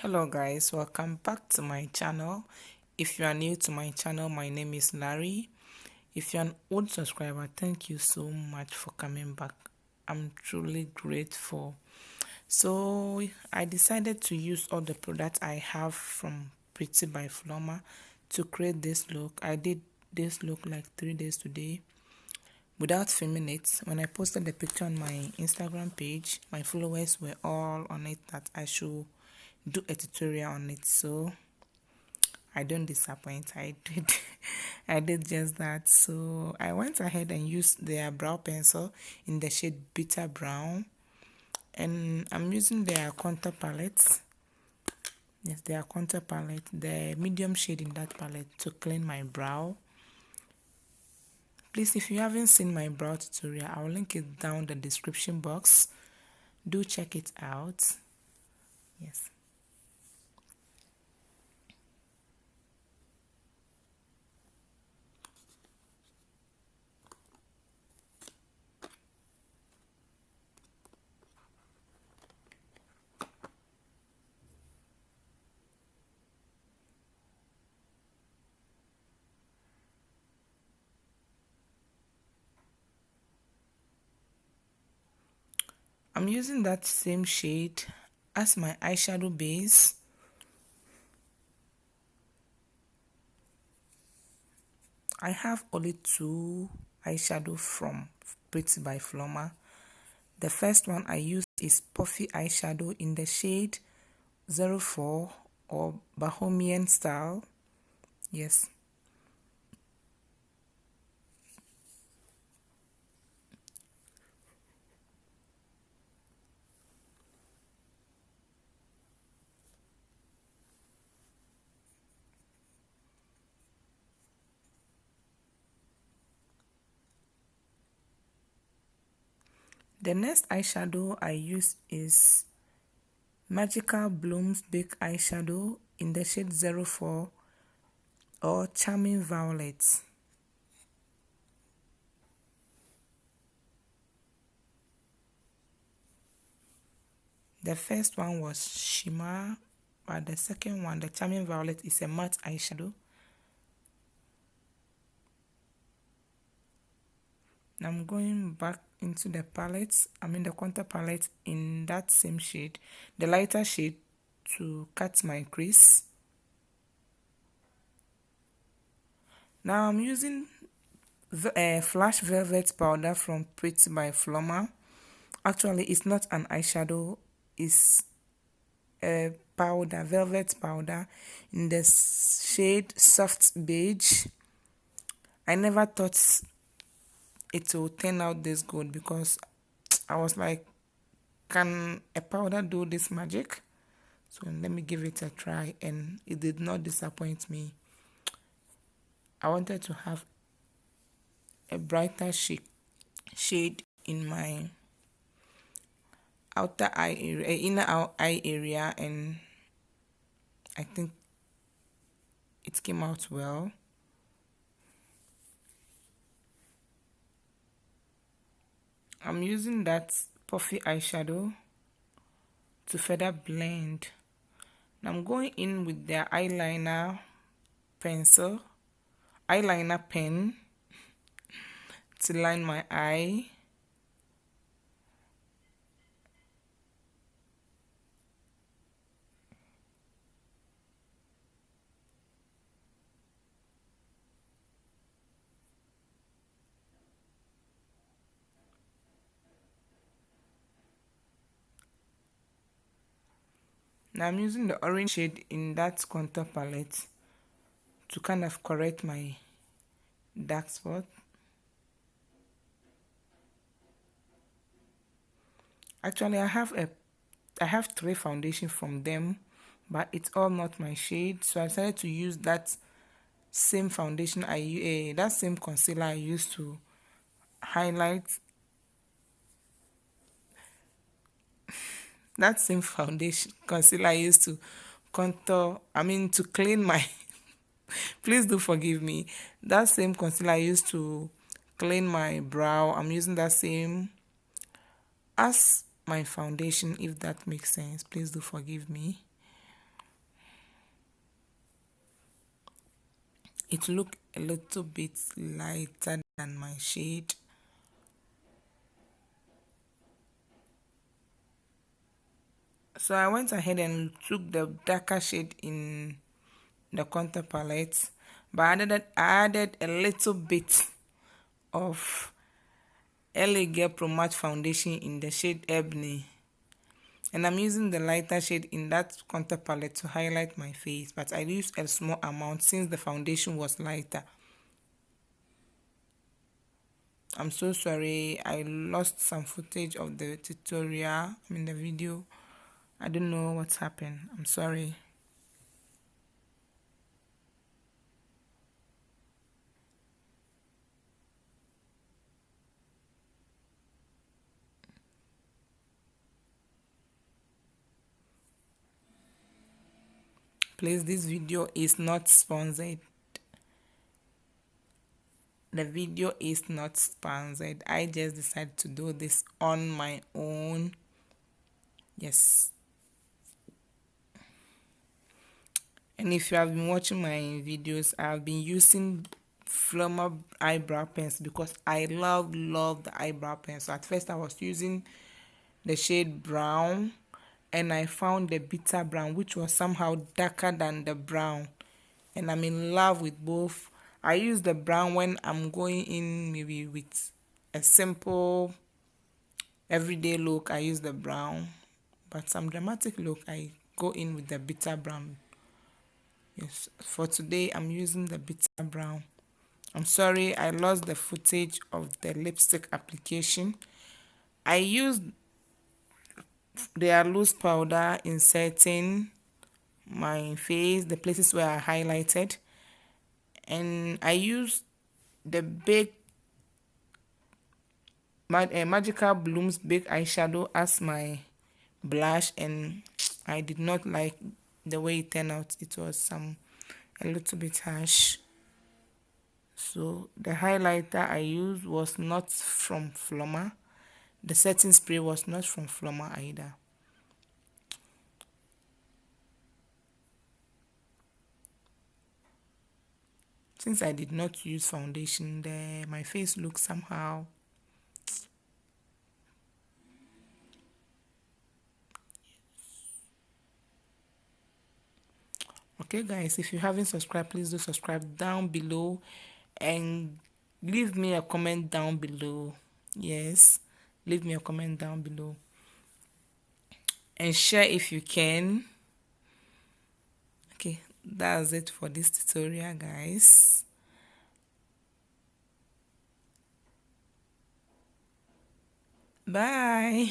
Hello guys, welcome back to my channel. If you are new to my channel, my name is Larry. If you're an old subscriber, thank you so much for coming back. I'm truly grateful. So I decided to use all the products I have from Pretty by Flormar to create this look. I did this look like 3 days today without filming it. When I posted the picture on my Instagram page, my followers were all on it that I should do a tutorial on it. So I don't disappoint. I did I did just that. So I went ahead and used their brow pencil in the shade bitter brown, and I'm using their contour palette. Yes, their contour palette, the medium shade in that palette, to clean my brow. Please, if you haven't seen my brow tutorial, I'll link it down the description box. Do check it out. Yes. I'm using that same shade as my eyeshadow base. I have only two eyeshadow from Pretty by Flormar. The first one I used is Puffy eyeshadow in the shade 04 or Bohemian style. Yes. The next eyeshadow I use is Magical Blooms Big eyeshadow in the shade 04 or Charming Violet. The first one was Shimmer, but the second one, the Charming Violet, is a matte eyeshadow. I'm going back into the palette, the contour palette in that same shade, the lighter shade, to cut my crease. Now I'm using Flash Velvet powder from Pretty by Flormar. Actually, it's not an eyeshadow, it's a powder, velvet powder in the shade Soft Beige. I never thought it will turn out this good because I was like, can a powder do this magic? So let me give it a try, and it did not disappoint me. I wanted to have a brighter shade in my outer eye area, inner eye area, and I think it came out well. I'm using that puffy eyeshadow to further blend. Now I'm going in with the eyeliner pen to line my eye. Now I'm using the orange shade in that contour palette to kind of correct my dark spot. Actually, I have three foundations from them, but it's all not my shade, so I decided to use that same foundation that same concealer I used to highlight, that same foundation concealer I used to contour, to clean my please do forgive me. That same concealer I used to clean my brow, I'm using that same as my foundation, if that makes sense. Please do forgive me. it look a little bit lighter than my shade. So I went ahead and took the darker shade in the contour palette, but I added a little bit of LA Girl Pro Matte foundation in the shade Ebony, and I'm using the lighter shade in that contour palette to highlight my face, but I used a small amount since the foundation was lighter. I'm so sorry, I lost some footage of the tutorial, the video. I don't know what's happened. I'm sorry. Please, this video is not sponsored. The video is not sponsored. I just decided to do this on my own. Yes. And if you have been watching my videos, I've been using flormar eyebrow pens because I love the eyebrow pens. So at first I was using the shade brown, and I found the bitter brown, which was somehow darker than the brown, and I'm in love with both. I use the brown when I'm going in maybe with a simple everyday look. I use the brown, but some dramatic look I go in with the bitter brown. Yes, for today I'm using the bitter brown. I'm sorry I lost the footage of the lipstick application. I used their loose powder inserting my face, the places where I highlighted, and I used the big Magical Blooms big eyeshadow as my blush, and I did not like the way it turned out. It was a little bit harsh. So the highlighter I used was not from Flormar. The setting spray was not from Flormar either. Since I did not use foundation there, my face looks somehow. Okay guys, if you haven't subscribed, please do subscribe down below and leave me a comment down below. Yes, leave me a comment down below and share if you can. Okay, that's it for this tutorial, guys. Bye.